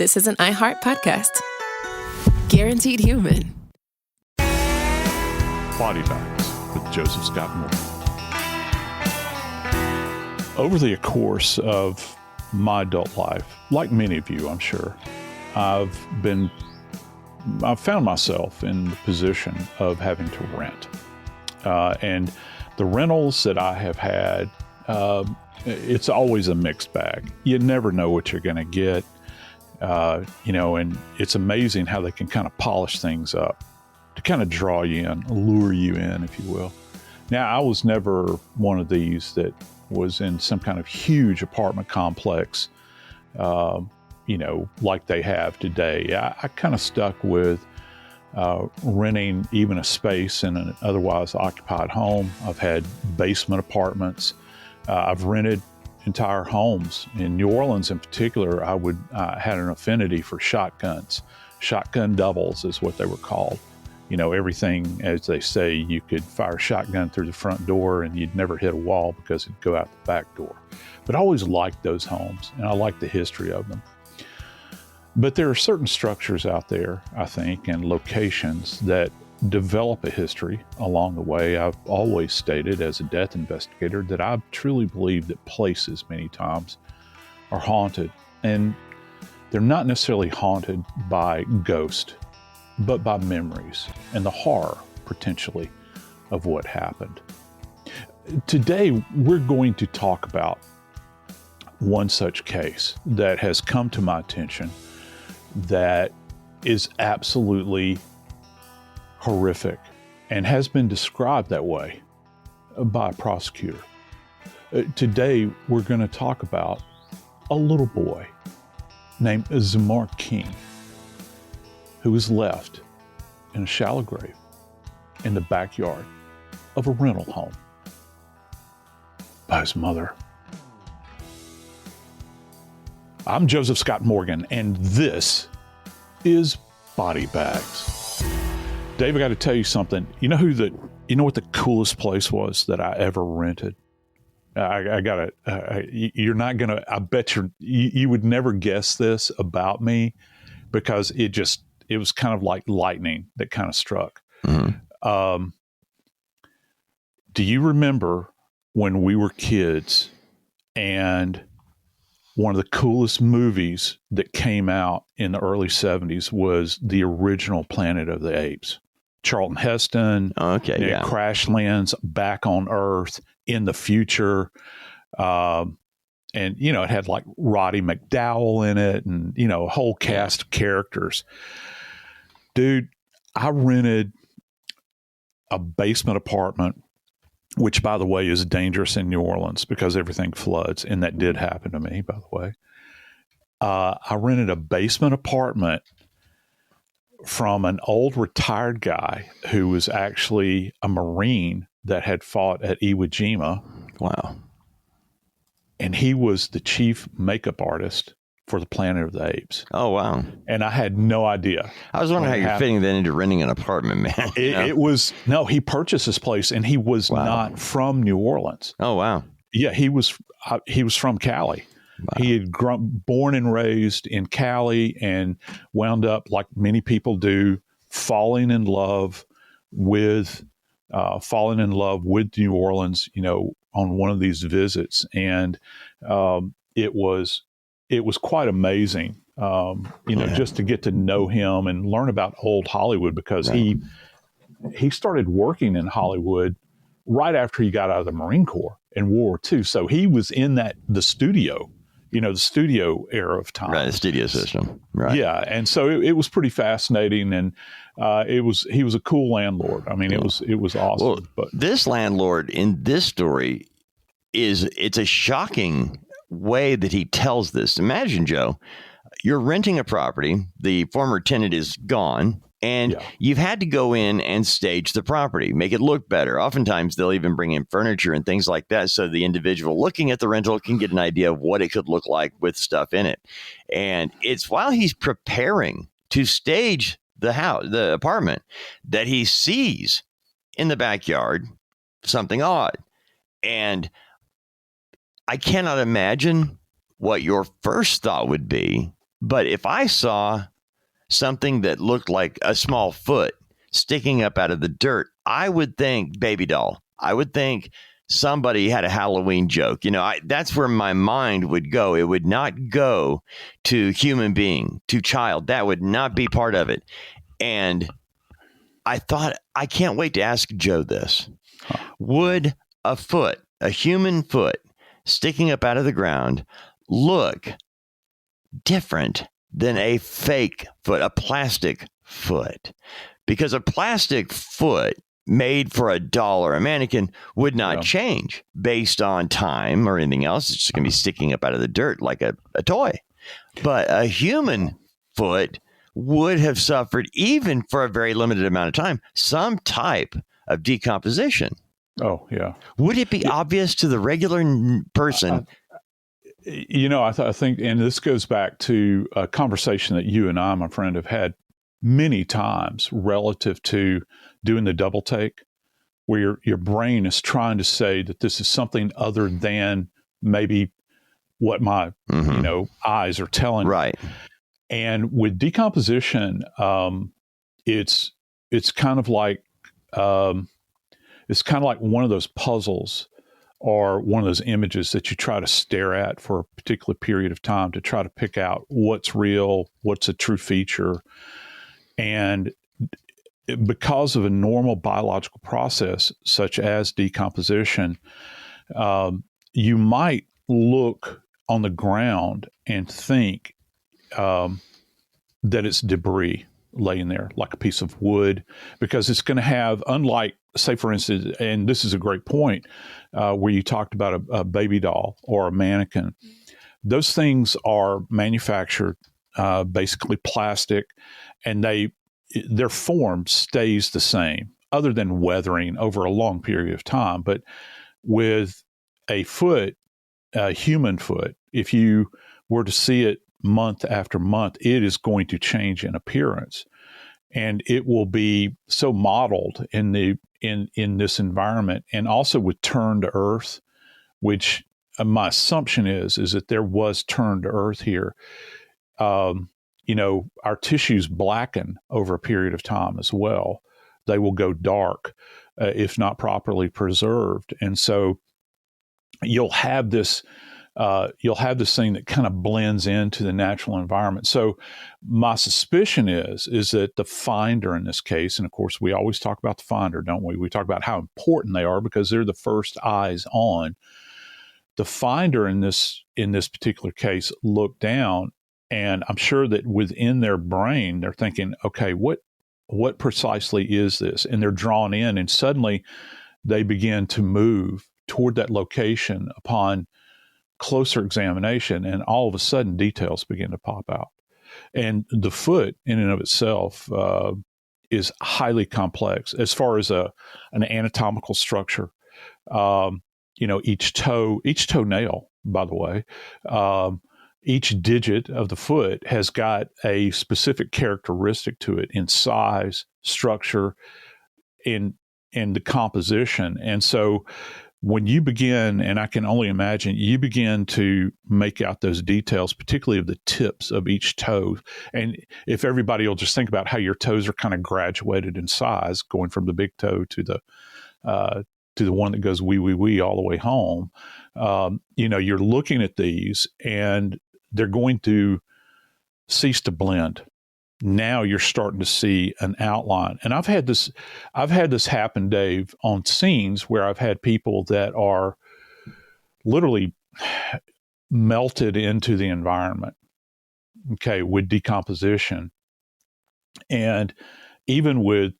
This is an iHeart podcast. Guaranteed human. Body Bags with Joseph Scott Moore. Over the course of my adult life, like many of you, I'm sure, I've found myself in the position of having to rent. And the rentals that I have had, it's always a mixed bag. You never know what you're going to get, and it's amazing how they can kind of polish things up to kind of draw you in, lure you in, if you will. Now, I was never one of these that was in some kind of huge apartment complex, like they have today. I kind of stuck with renting even a space in an otherwise occupied home. I've had basement apartments. I've rented entire homes. In New Orleans in particular, I had an affinity for shotguns. Shotgun doubles is what they were called. Everything, as they say, you could fire a shotgun through the front door and you'd never hit a wall because it'd go out the back door. But I always liked those homes, and I liked the history of them. But there are certain structures out there, I think, and locations that develop a history along the way. I've always stated as a death investigator that I truly believe that places many times are haunted. And they're not necessarily haunted by ghosts, but by memories and the horror, potentially, of what happened. Today, we're going to talk about one such case that has come to my attention that is absolutely horrific and has been described that way by a prosecutor. Today, we're going to talk about a little boy named Zemar King, who was left in a shallow grave in the backyard of a rental home by his mother. I'm Joseph Scott Morgan, and this is Body Bags. Dave, I got to tell you something. You know what the coolest place was that I ever rented? You're not going to, I bet you would never guess this about me, because it was kind of like lightning that kind of struck. Mm-hmm. Do you remember when we were kids and one of the coolest movies that came out in the early 70s was the original Planet of the Apes? Charlton Heston, crash lands back on Earth in the future. And, it had like Roddy McDowell in it and, a whole cast of characters. Dude, I rented a basement apartment, which, by the way, is dangerous in New Orleans because everything floods. And that did happen to me, by the way. I rented a basement apartment from an old retired guy who was actually a Marine that had fought at Iwo Jima. Wow. And he was the chief makeup artist for the Planet of the Apes. Oh, wow. And I had no idea. I was wondering how you're fitting that into renting an apartment, man. He purchased this place, and he was not from New Orleans. Oh, wow. Yeah, he was from Cali. Wow. He had born and raised in Cali and wound up, like many people do, falling in love with New Orleans, on one of these visits. And it was quite amazing, just to get to know him and learn about old Hollywood, because he started working in Hollywood right after he got out of the Marine Corps in World War II. So he was in the studio, the studio era of time. Right, the studio system. Right. Yeah, and so it was pretty fascinating, and he was a cool landlord. I mean, it was awesome. Well, but this landlord in this story it's a shocking way that he tells this. Imagine, Joe, you're renting a property, the former tenant is gone, and you've had to go in and stage the property, make it look better. Oftentimes, they'll even bring in furniture and things like that, so the individual looking at the rental can get an idea of what it could look like with stuff in it. And it's while he's preparing to stage the apartment, that he sees in the backyard something odd. And I cannot imagine what your first thought would be But if I saw something that looked like a small foot sticking up out of the dirt, I would think baby doll. I would think somebody had a Halloween joke. That's where my mind would go. It would not go to human being, to child. That would not be part of it. And I thought, I can't wait to ask Joe this. Would a human foot sticking up out of the ground, look different than a fake foot, a plastic foot? Because a plastic foot made for a doll or a mannequin would not change based on time or anything else. It's just going to be sticking up out of the dirt like a toy. But a human foot would have suffered, even for a very limited amount of time, some type of decomposition. Oh, yeah. Would it be obvious to the regular person? I think, and this goes back to a conversation that you and I, my friend, have had many times relative to doing the double take, where your brain is trying to say that this is something other than maybe what my eyes are telling me. Right. And with decomposition, it's kind of like one of those puzzles or one of those images that you try to stare at for a particular period of time to try to pick out what's real, what's a true feature. And because of a normal biological process, such as decomposition, you might look on the ground and think that it's debris laying there, like a piece of wood, because it's going to have, unlike, say, for instance, and this is a great point, where you talked about a baby doll or a mannequin. Those things are manufactured, basically plastic, and their form stays the same, other than weathering over a long period of time. But with a human foot, if you were to see it month after month, it is going to change in appearance, and it will be so modeled in this environment, and also with turn to earth, which my assumption is that there was turn to earth here. Our tissues blacken over a period of time as well. They will go dark if not properly preserved, and so you'll have this thing that kind of blends into the natural environment. So my suspicion is that the finder in this case, and of course we always talk about the finder, don't we? We talk about how important they are because they're the first eyes on. The finder in this particular case looked down, and I'm sure that within their brain they're thinking, okay, what precisely is this? And they're drawn in, and suddenly they begin to move toward that location upon closer examination, and all of a sudden details begin to pop out. And the foot in and of itself is highly complex as far as an anatomical structure. Each toenail, by the way, each digit of the foot has got a specific characteristic to it in size, structure, in the composition. And so when you begin, and I can only imagine, you begin to make out those details, particularly of the tips of each toe. And if everybody will just think about how your toes are kind of graduated in size, going from the big toe to the one that goes wee, wee, wee all the way home, you're looking at these and they're going to cease to blend. Now you're starting to see an outline. And I've had this happen, Dave, on scenes where I've had people that are literally melted into the environment, okay, with decomposition. And even with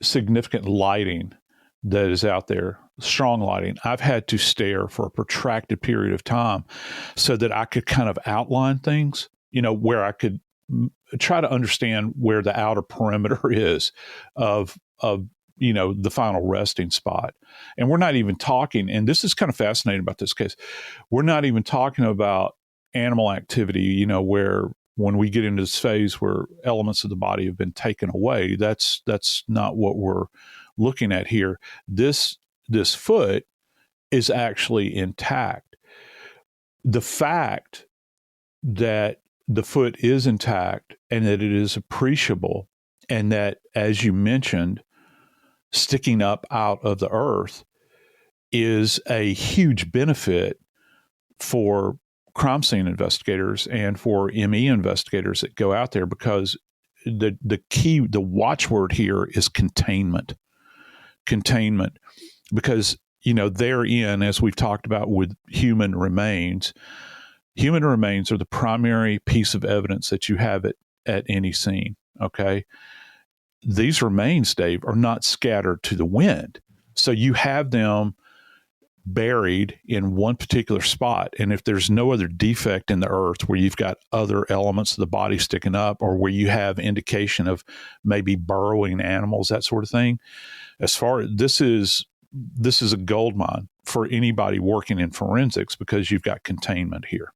significant lighting that is out there, strong lighting, I've had to stare for a protracted period of time so that I could kind of outline things, where I could try to understand where the outer perimeter is of the final resting spot. And we're not even talking, and this is kind of fascinating about this case, we're not even talking about animal activity, where when we get into this phase where elements of the body have been taken away, that's not what we're looking at here. This foot is actually intact. The fact that the foot is intact and that it is appreciable, and that, as you mentioned, sticking up out of the earth is a huge benefit for crime scene investigators and for ME investigators that go out there, because the key, the watchword here is containment, because, therein, as we've talked about with human remains are the primary piece of evidence that you have at any scene. Okay. These remains, Dave, are not scattered to the wind. So you have them buried in one particular spot. And if there's no other defect in the earth where you've got other elements of the body sticking up, or where you have indication of maybe burrowing animals, that sort of thing, this is a gold mine for anybody working in forensics, because you've got containment here.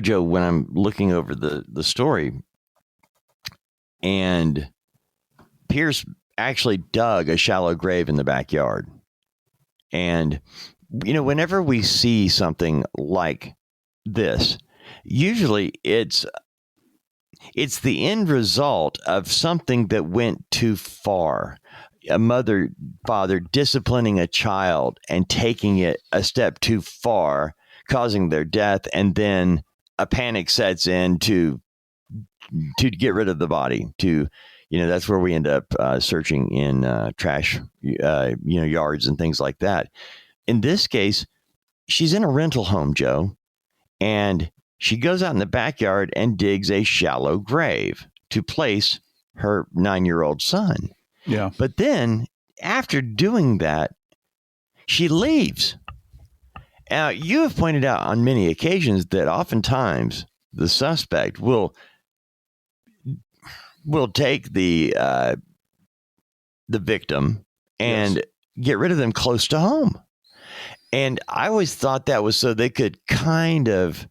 Joe, when I'm looking over the story, and Pierce actually dug a shallow grave in the backyard. And, whenever we see something like this, usually it's the end result of something that went too far. A mother, father disciplining a child and taking it a step too far, causing their death, and then a panic sets in to get rid of the body. That's where we end up searching in trash, yards and things like that. In this case, she's in a rental home, Joe, and she goes out in the backyard and digs a shallow grave to place her 9-year-old son. Yeah. But then after doing that, she leaves. Now, you have pointed out on many occasions that oftentimes the suspect will take the victim and get rid of them close to home. And I always thought that was so they could kind of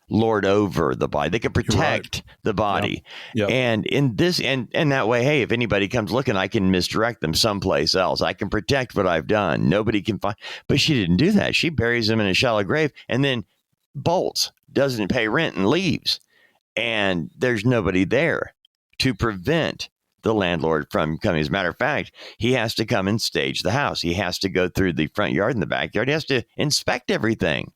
lord over the body. They could protect the body. Yep. And in this, and that way, hey, if anybody comes looking, I can misdirect them someplace else. I can protect what I've done. Nobody can find. But she didn't do that. She buries him in a shallow grave and then bolts, doesn't pay rent, and leaves. And there's nobody there to prevent the landlord from coming. As a matter of fact, he has to come and stage the house. He has to go through the front yard and the backyard. He has to inspect everything.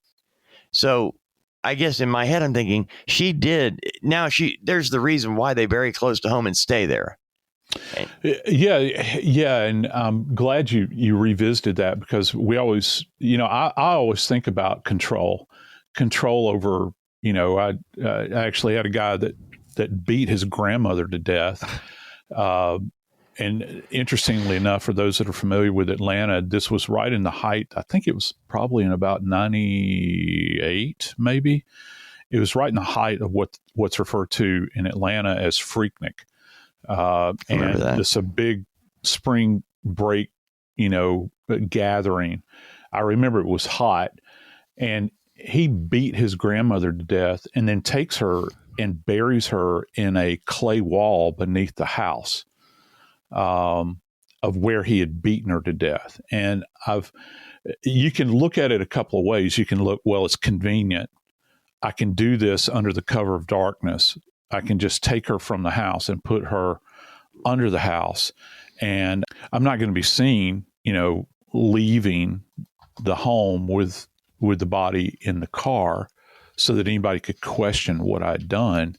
So I guess in my head, I'm thinking she did. Now there's the reason why they bury close to home and stay there. Yeah. And I'm glad you revisited that, because we always, I always think about control over, I actually had a guy that beat his grandmother to death. And interestingly enough, for those that are familiar with Atlanta, this was right in the height. I think it was probably in about 98, maybe. It was right in the height of what's referred to in Atlanta as Freaknik. And it's a big spring break, gathering. I remember it was hot, and he beat his grandmother to death and then takes her and buries her in a clay wall beneath the house of where he had beaten her to death. And you can look at it a couple of ways. You can look, well, it's convenient. I can do this under the cover of darkness. I can just take her from the house and put her under the house, and I'm not going to be seen, leaving the home with the body in the car so that anybody could question what I'd done.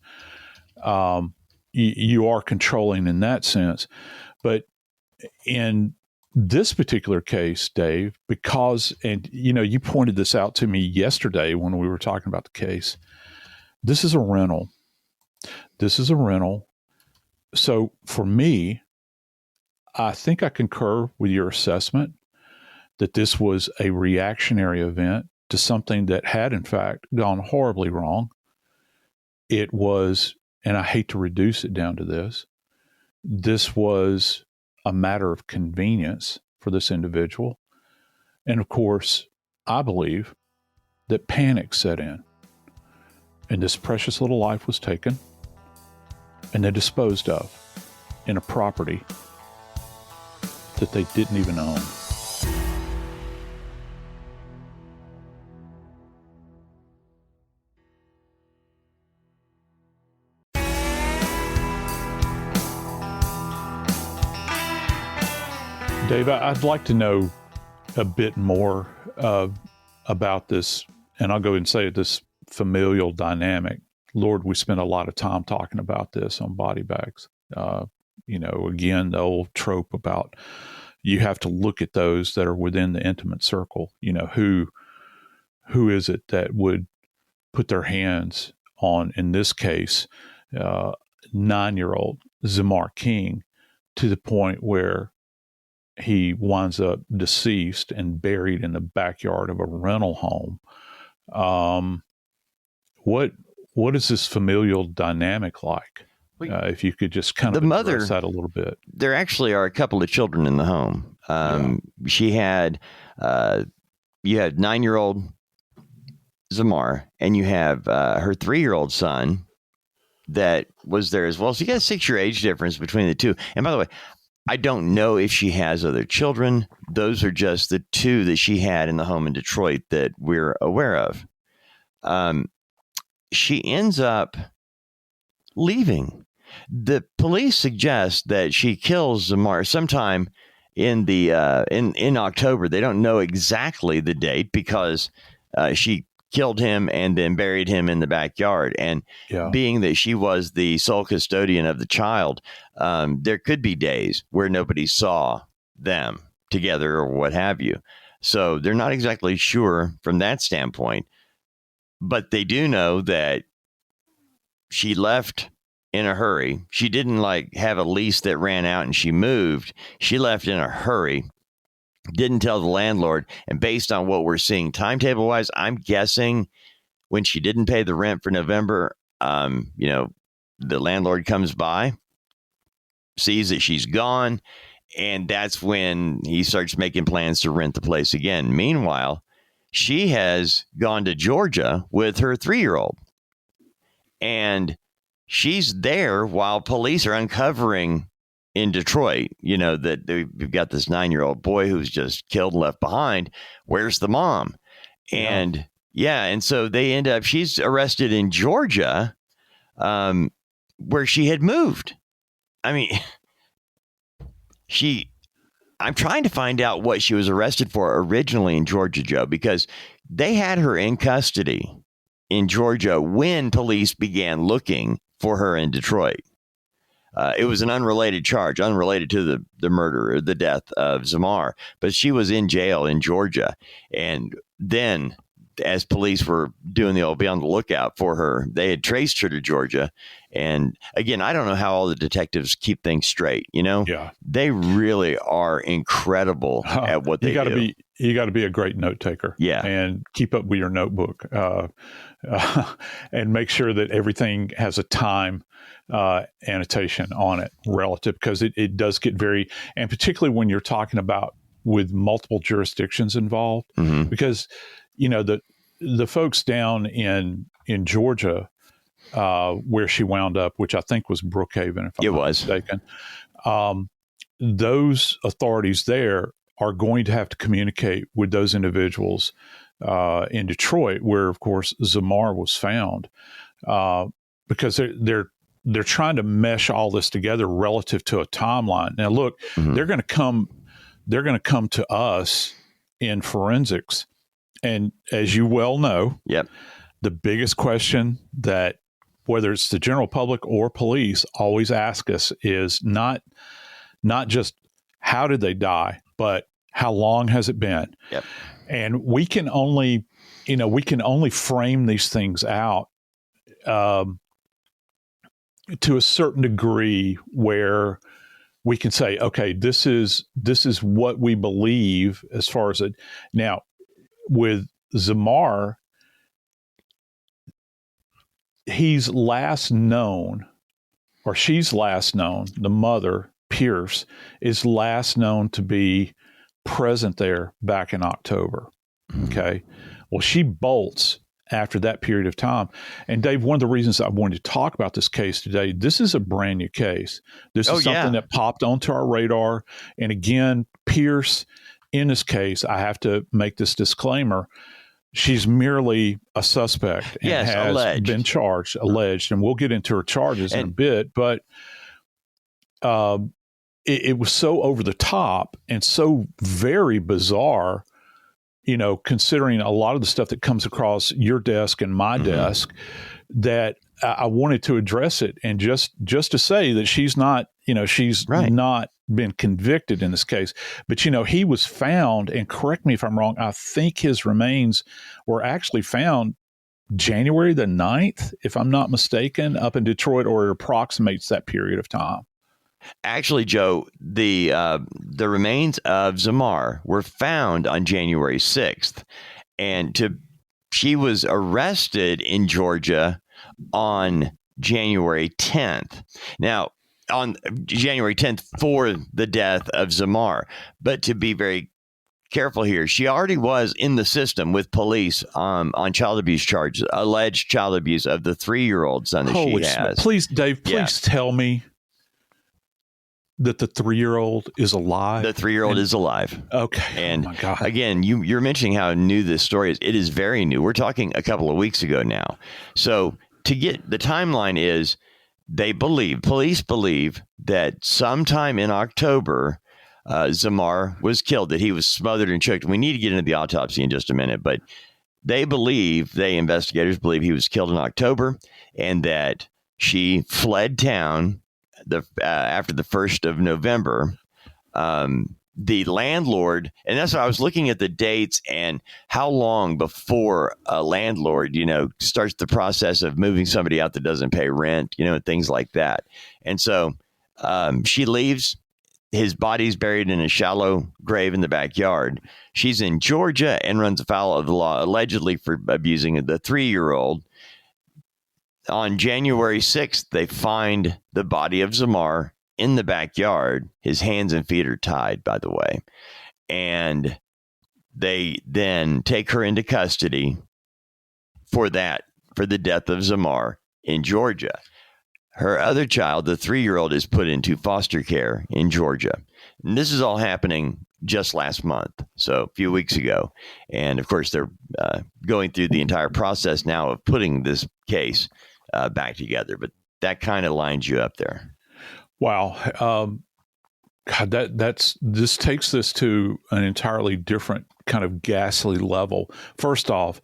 You are controlling in that sense. But in this particular case, Dave, because, and you pointed this out to me yesterday when we were talking about the case, this is a rental. So for me, I think I concur with your assessment that this was a reactionary event to something that had, in fact, gone horribly wrong. It was, and I hate to reduce it down to this was a matter of convenience for this individual. And of course, I believe that panic set in, and this precious little life was taken and then disposed of in a property that they didn't even own. Dave, I'd like to know a bit more about this, and I'll go ahead and say it, this familial dynamic. Lord, we spent a lot of time talking about this on body bags. Again, the old trope about you have to look at those that are within the intimate circle. Who is it that would put their hands on, in this case, 9-year-old Zemar King, to the point where he winds up deceased and buried in the backyard of a rental home. What is this familial dynamic like? If you could just kind of address that a little bit. There actually are a couple of children in the home. She had, you had 9-year-old Zemar, and you have her 3-year-old son that was there as well. So you got a 6-year age difference between the two. And by the way, I don't know if she has other children. Those are just the two that she had in the home in Detroit that we're aware of. She ends up leaving. The police suggest that she kills Zemar sometime in the in October. They don't know exactly the date because she killed him and then buried him in the backyard. And being that she was the sole custodian of the child, there could be days where nobody saw them together or what have you. So they're not exactly sure from that standpoint, but they do know that she left in a hurry. She didn't have a lease that ran out and she moved. She left in a hurry. Didn't tell the landlord. And based on what we're seeing timetable wise, I'm guessing when she didn't pay the rent for November, the landlord comes by, sees that she's gone, and that's when he starts making plans to rent the place again. Meanwhile, she has gone to Georgia with her 3-year-old, and she's there while police are uncovering in Detroit, that we've got this 9-year-old boy who's just killed and left behind. Where's the mom? And and so they end up, she's arrested in Georgia, where she had moved. I mean, I'm trying to find out what she was arrested for originally in Georgia, Joe, because they had her in custody in Georgia when police began looking for her in Detroit. It was an unrelated charge, unrelated to the murder or the death of Zemar, but she was in jail in Georgia. And then as police were doing the old be on the lookout for her, they had traced her to Georgia. And again, I don't know how all the detectives keep things straight. They really are incredible at what they do. You got to be a great note taker. And keep up with your notebook and make sure that everything has a time annotation on it relative, because it does get very, and particularly when you're talking about with multiple jurisdictions involved, because the folks down in Georgia where she wound up, which I think was Brookhaven, if I'm not mistaken, those authorities there are going to have to communicate with those individuals in Detroit, where of course Zemar was found, because they're trying to mesh all this together relative to a timeline. Now, look, they're going to come to us in forensics, and as you well know, the biggest question that whether it's the general public or police always ask us is not just how did they die, but how long has it been? And we can only frame these things out to a certain degree where we can say, okay, this is what we believe as far as it. Now, with Zemar, she's last known, the mother, Pierce, is last known to be present there back in October. Okay. Well, she bolts after that period of time. And Dave, one of the reasons I wanted to talk about this case today, this is a brand new case. This is something that popped onto our radar. And again, Pierce, in this case, I have to make this disclaimer. She's merely a suspect and has been charged, alleged, and we'll get into her charges in a bit. But it was so over the top and so very bizarre, considering a lot of the stuff that comes across your desk and my desk, that I wanted to address it. And just to say that she's not, she's not been convicted in this case. But, he was found, and correct me if I'm wrong, I think his remains were actually found January the 9th, if I'm not mistaken, up in Detroit, or it approximates that period of time. Actually, Joe, the remains of Zemar were found on January 6th, and she was arrested in Georgia on January 10th. Now, on January 10th for the death of Zemar, but to be very careful here, she already was in the system with police on child abuse charges, alleged child abuse of the 3-year-old son that she has. Please, Dave, tell me that the 3-year-old is alive. The 3-year-old is alive. Okay. And oh my God. Again, you're mentioning how new this story is. It is very new. We're talking a couple of weeks ago now. So to get the timeline is, police believe that sometime in October, Zemar was killed, that he was smothered and choked. We need to get into the autopsy in just a minute, but investigators believe he was killed in October, and that she fled town after the 1st of November. The landlord, and that's why I was looking at the dates and how long before a landlord, starts the process of moving somebody out that doesn't pay rent, and things like that. And so she leaves. His body's buried in a shallow grave in the backyard. She's in Georgia and runs afoul of the law, allegedly for abusing the 3-year-old. On January 6th, they find the body of Zemar in the backyard. His hands and feet are tied, by the way. And they then take her into custody for the death of Zemar in Georgia. Her other child, the 3-year-old, is put into foster care in Georgia. And this is all happening just last month, so a few weeks ago. And of course, they're going through the entire process now of putting this case back together. But that kind of lines you up there. Wow. God, this takes this to an entirely different kind of ghastly level. First off,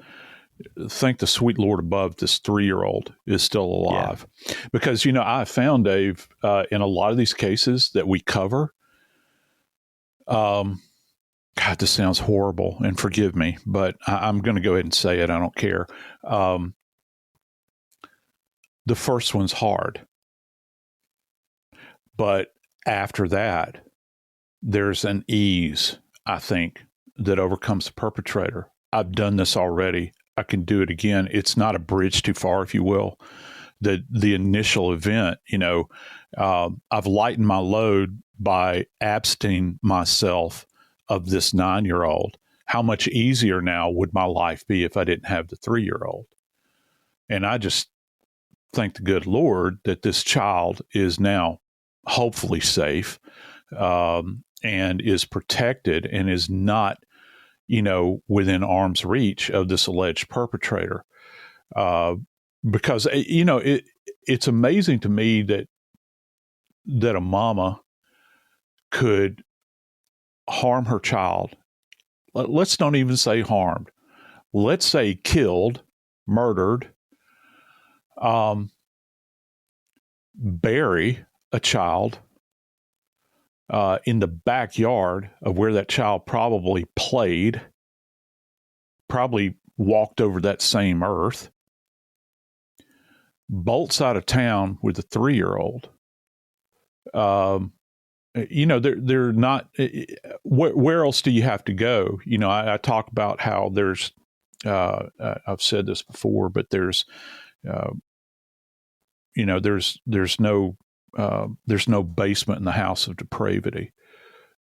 thank the sweet Lord above, this 3-year-old is still alive. Yeah. Because, I found, Dave, in a lot of these cases that we cover, God, this sounds horrible, and forgive me, but I'm going to go ahead and say it. I don't care. The first one's hard. But after that, there's an ease, I think, that overcomes the perpetrator. I've done this already. I can do it again. It's not a bridge too far, if you will. The initial event, I've lightened my load by abstaining myself of this 9-year-old. How much easier now would my life be if I didn't have the 3-year-old? And I just thank the good Lord that this child is now hopefully safe, and is protected and is not, within arm's reach of this alleged perpetrator. Because, it's amazing to me that a mama could harm her child. Let's not even say harmed. Let's say killed, murdered, bury a child in the backyard of where that child probably played, probably walked over that same earth, bolts out of town with a 3-year-old. They're not. Where else do you have to go? I talk about how there's. I've said this before, but there's no basement in the house of depravity.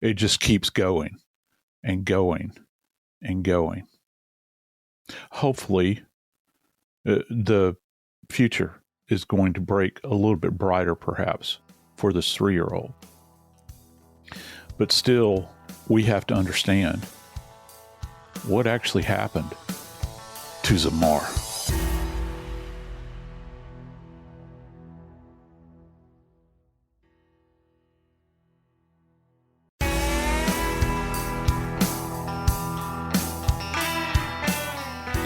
It just keeps going and going and going. Hopefully, the future is going to break a little bit brighter, perhaps, for this 3-year-old. But still, we have to understand what actually happened to Zemar.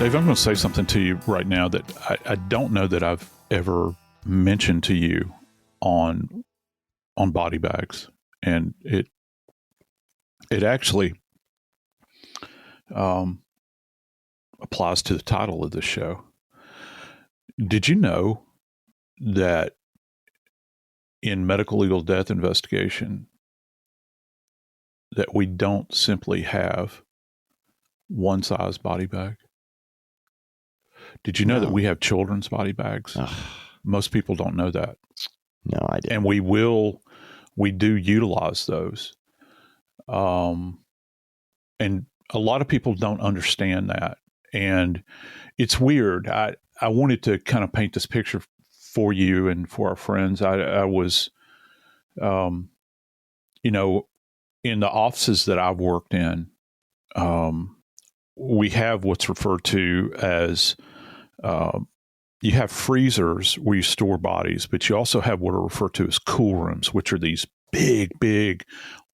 Dave, I'm going to say something to you right now that I don't know that I've ever mentioned to you on body bags, and it actually applies to the title of this show. Did you know that in medical legal death investigation that we don't simply have one size body bag? Did you know that we have children's body bags? Most people don't know that. No, I didn't. And we do utilize those. And a lot of people don't understand that. And it's weird. I wanted to kind of paint this picture for you and for our friends. I was, in the offices that I've worked in, we have what's referred to as, you have freezers where you store bodies, but you also have what are referred to as cool rooms, which are these big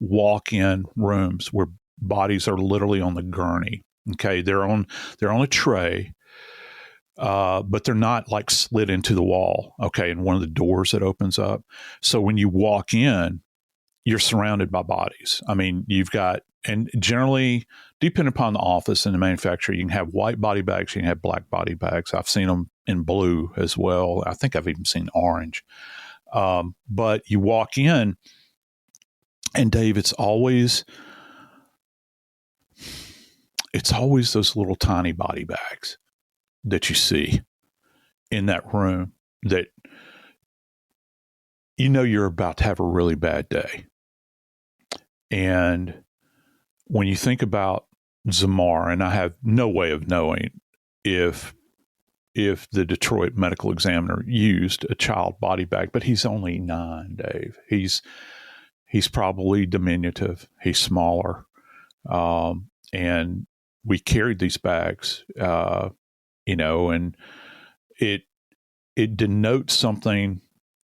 walk-in rooms where bodies are literally on the gurney. Okay. They're on a tray, but they're not like slid into the wall. Okay. And one of the doors that opens up. So when you walk in, you're surrounded by bodies. I mean, and generally, depending upon the office and the manufacturer, you can have white body bags, you can have black body bags. I've seen them in blue as well. I think I've even seen orange. But you walk in, and Dave, it's always those little tiny body bags that you see in that room that you're about to have a really bad day. And when you think about Zemar, and I have no way of knowing if the Detroit Medical Examiner used a child body bag, but he's only 9, Dave. He's probably diminutive. He's smaller. And we carried these bags, and it denotes something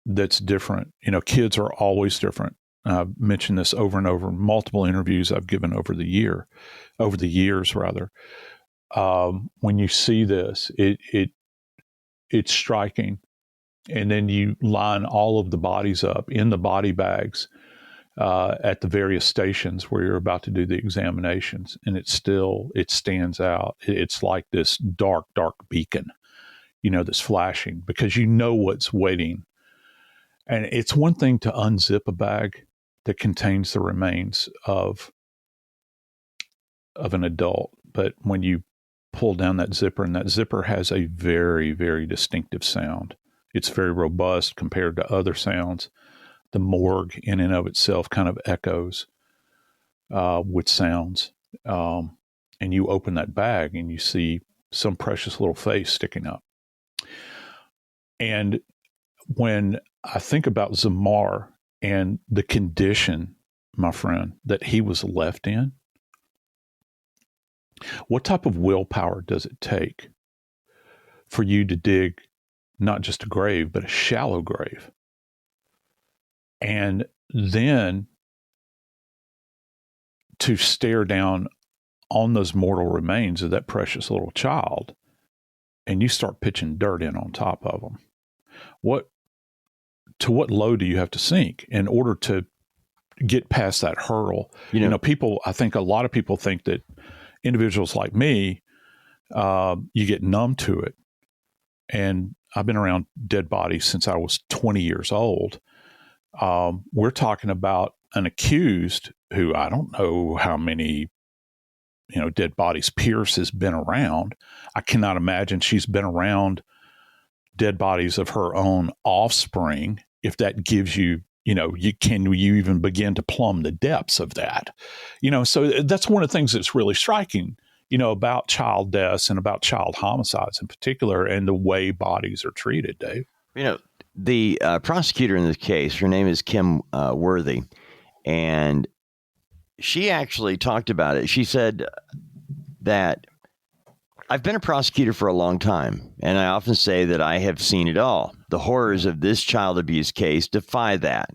that's different. Kids are always different. I've mentioned this over and over in multiple interviews I've given over the years. When you see this, it's striking. And then you line all of the bodies up in the body bags at the various stations where you're about to do the examinations, and it stands out. It's like this dark beacon, that's flashing because what's waiting. And it's one thing to unzip a bag that contains the remains of an adult, but when you pull down that zipper, and that zipper has a very, very distinctive sound. It's very robust compared to other sounds. The morgue in and of itself kind of echoes with sounds. And you open that bag and you see some precious little face sticking up. And when I think about Zemar and the condition, my friend, that he was left in, what type of willpower does it take for you to dig not just a grave, but a shallow grave? And then to stare down on those mortal remains of that precious little child, and you start pitching dirt in on top of them. To what low do you have to sink in order to get past that hurdle? I think a lot of people think that individuals like me, you get numb to it. And I've been around dead bodies since I was 20 years old. We're talking about an accused who I don't know how many, dead bodies Pierce has been around. I cannot imagine she's been around dead bodies of her own offspring. If that gives you, you even begin to plumb the depths of that, so that's one of the things that's really striking, about child deaths and about child homicides in particular, and the way bodies are treated, Dave. The prosecutor in this case, her name is Kim Worthy, and she actually talked about it. She said that I've been a prosecutor for a long time, and I often say that I have seen it all. The horrors of this child abuse case defy that.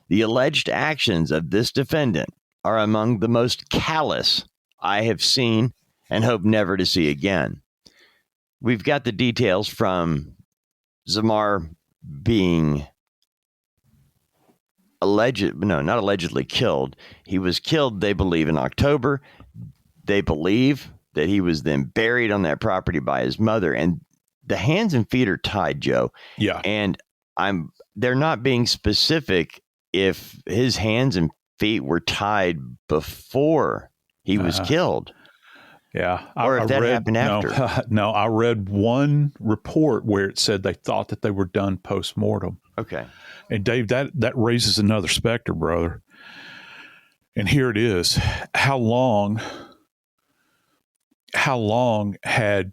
The alleged actions of this defendant are among the most callous I have seen and hope never to see again. we've got the details from Zemar being not allegedly killed. He was killed, they believe, in October. They believe that he was then buried on that property by his mother, and the hands and feet are tied, Joe. Yeah. And they're not being specific if his hands and feet were tied before he was killed. Yeah. Or if that happened after. No, I read one report where it said they thought that they were done post-mortem. Okay. And Dave, that raises another specter, brother. And here it is. How long had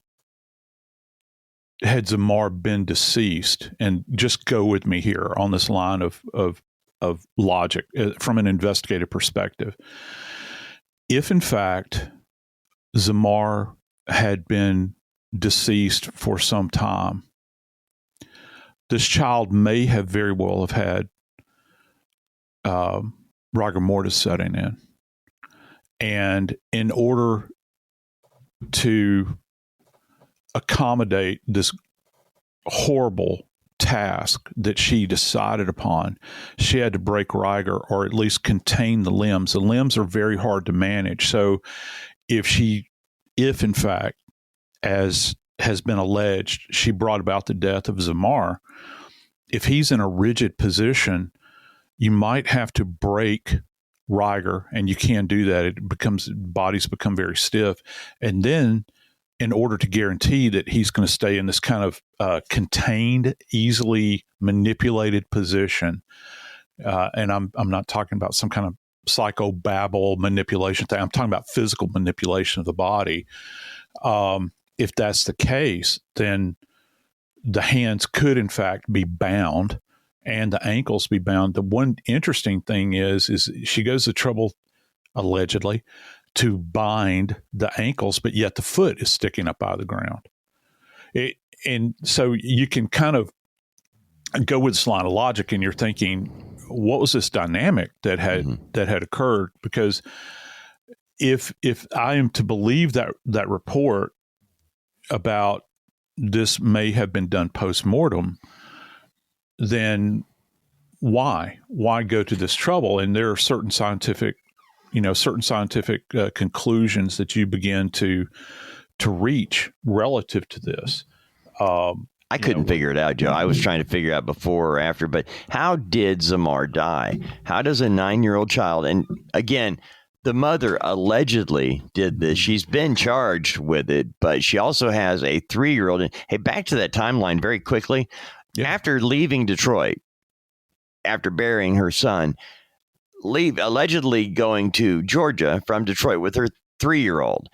Zemar been deceased? And just go with me here on this line of logic from an investigative perspective. If in fact Zemar had been deceased for some time, this child may have very well have had rigor mortis setting in. And in order to accommodate this horrible task that she decided upon, she had to break rigor or at least contain the limbs. The limbs are very hard to manage. So if in fact, as has been alleged, she brought about the death of Zemar, if he's in a rigid position, you might have to break rigor, and you can't do that. Bodies become very stiff. And then in order to guarantee that he's going to stay in this kind of contained, easily manipulated position, and I'm not talking about some kind of psychobabble manipulation thing. I'm talking about physical manipulation of the body. If that's the case, then the hands could in fact be bound and the ankles be bound. The one interesting thing is she goes to trouble, allegedly, to bind the ankles, but yet the foot is sticking up out of the ground. And so you can kind of go with this line of logic, and you're thinking, what was this dynamic that had occurred? Because if I am to believe that report about this may have been done post-mortem, then why go to this trouble? And there are certain scientific conclusions that you begin to reach relative to this. I couldn't figure it out, Joe. I was trying to figure out before or after, but how did Zemar die? How does a 9-year-old child, and again, the mother allegedly did this. She's been charged with it, but she also has a 3-year-old. And hey, back to that timeline very quickly. Yeah. After leaving Detroit, after burying her son, allegedly going to Georgia from Detroit with her 3-year-old.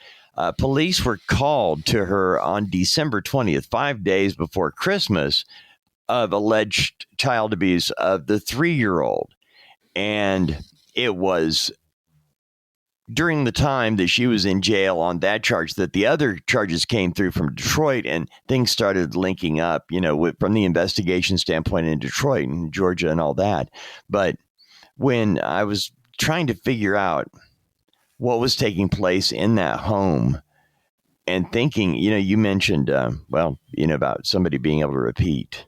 Police were called to her on December 20th, 5 days before Christmas, of alleged child abuse of the 3-year-old. And it was during the time that she was in jail on that charge that the other charges came through from Detroit, and things started linking up, from the investigation standpoint in Detroit and Georgia and all that. But when I was trying to figure out what was taking place in that home and thinking, you mentioned, about somebody being able to repeat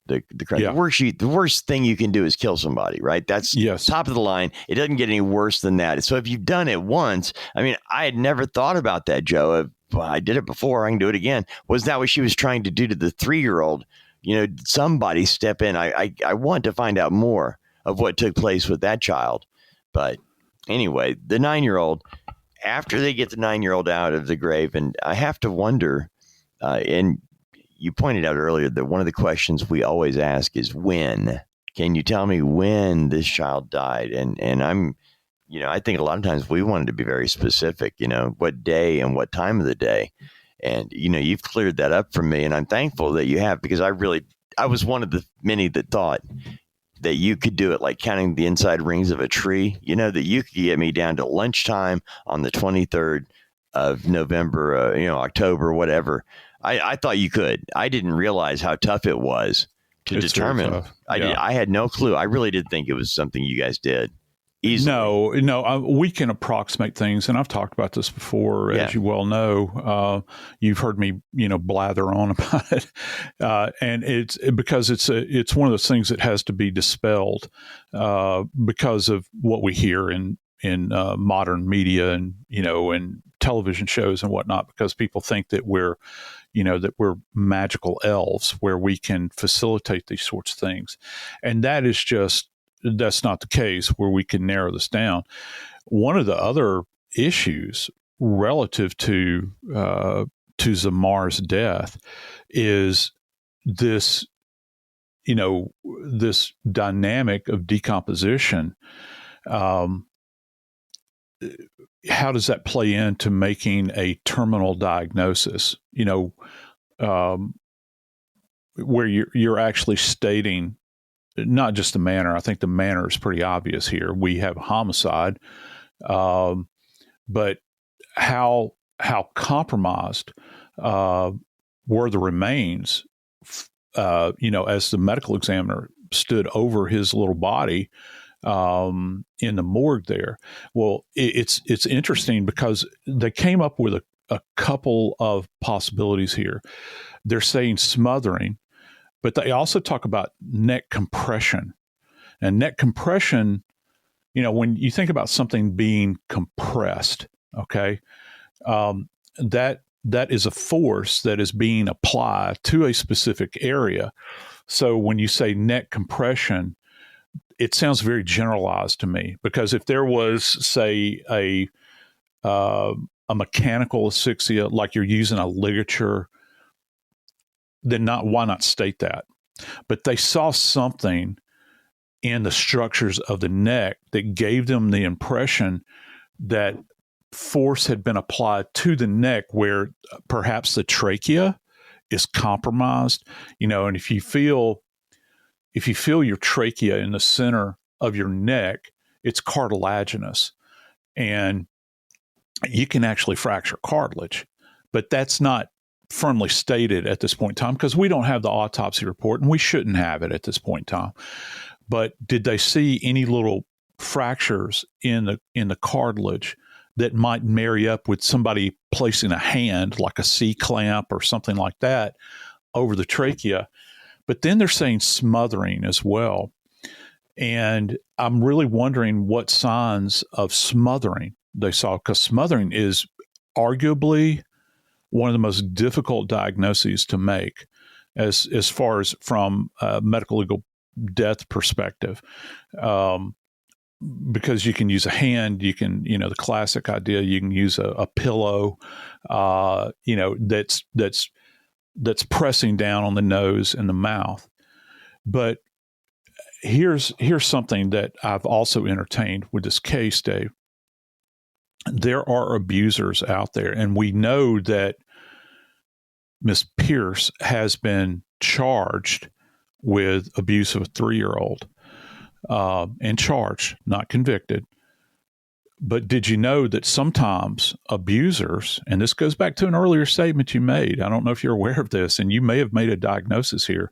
the crime. Yeah. The worst thing you can do is kill somebody, right? That's top of the line. It doesn't get any worse than that. So if you've done it once, I had never thought about that, Joe. I did it before. I can do it again. Was that what she was trying to do to the 3-year-old? Somebody step in. I want to find out more of what took place with that child. But anyway, the 9-year-old, after they get the 9-year-old out of the grave, and I have to wonder, and you pointed out earlier that one of the questions we always ask is when. Can you tell me when this child died? And I'm, I think a lot of times we wanted to be very specific, what day and what time of the day. And, you've cleared that up for me, and I'm thankful that you have, because I was one of the many that thought that you could do it like counting the inside rings of a tree, that you could get me down to lunchtime on the 23rd of November, October, whatever. I thought you could. I didn't realize how tough it was to determine. I had no clue. I really did think it was something you guys did. easily. No, we can approximate things, and I've talked about this before, as you well know. You've heard me, blather on about it, and it's because it's one of those things that has to be dispelled because of what we hear in modern media and and television shows and whatnot. Because people think that we're magical elves where we can facilitate these sorts of things, and that's not the case where we can narrow this down. One of the other issues relative to Zemar's death is this, this dynamic of decomposition. How does that play into making a terminal diagnosis? Where you're actually stating not just the manner. I think the manner is pretty obvious here. We have a homicide, but how compromised were the remains? As the medical examiner stood over his little body in the morgue there. Well, it's interesting because they came up with a couple of possibilities here. They're saying smothering, but they also talk about neck compression. And neck compression, when you think about something being compressed, okay, that is a force that is being applied to a specific area. So when you say neck compression, it sounds very generalized to me, because if there was, say, a mechanical asphyxia, like you're using a ligature, then why not state that? But they saw something in the structures of the neck that gave them the impression that force had been applied to the neck, where perhaps the trachea is compromised. And if you feel your trachea in the center of your neck, it's cartilaginous, and you can actually fracture cartilage. But that's not firmly stated at this point in time, because we don't have the autopsy report, and we shouldn't have it at this point in time. But did they see any little fractures in the cartilage that might marry up with somebody placing a hand, like a C-clamp or something like that, over the trachea? But then they're saying smothering as well. And I'm really wondering what signs of smothering they saw, because smothering is arguably one of the most difficult diagnoses to make as far as from a medical legal death perspective. Because you can use a hand, you can, the classic idea, you can use a pillow, that's pressing down on the nose and the mouth. But here's something that I've also entertained with this case, Dave. There are abusers out there, and we know that Miss Pierce has been charged with abuse of a 3-year-old, and charged, not convicted. But did you know that sometimes abusers, and this goes back to an earlier statement you made, I don't know if you're aware of this, and you may have made a diagnosis here.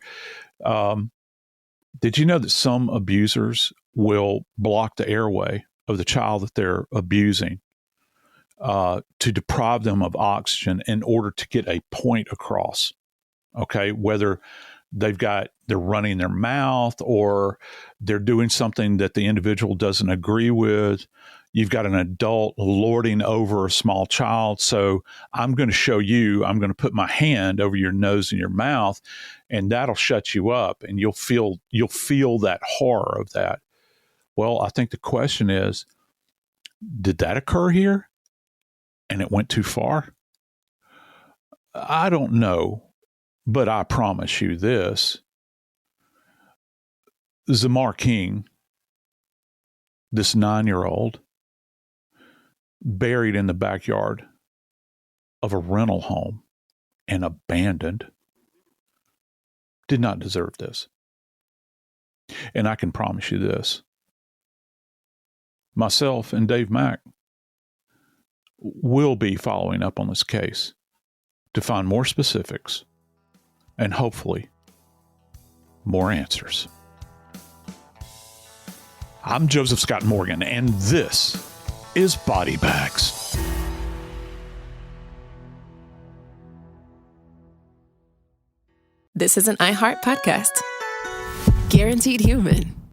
Did you know that some abusers will block the airway of the child that they're abusing to deprive them of oxygen in order to get a point across? Okay, whether they're running their mouth or they're doing something that the individual doesn't agree with. You've got an adult lording over a small child. So I'm going to show you, I'm going to put my hand over your nose and your mouth, and that'll shut you up, and you'll feel that horror of that. Well, I think the question is, did that occur here and it went too far? I don't know. But I promise you this, Zemar King, this 9-year-old, buried in the backyard of a rental home and abandoned, did not deserve this. And I can promise you this, myself and Dave Mack will be following up on this case to find more specifics and hopefully more answers. I'm Joseph Scott Morgan, and this is Body Bags. This is an iHeart podcast. Guaranteed human.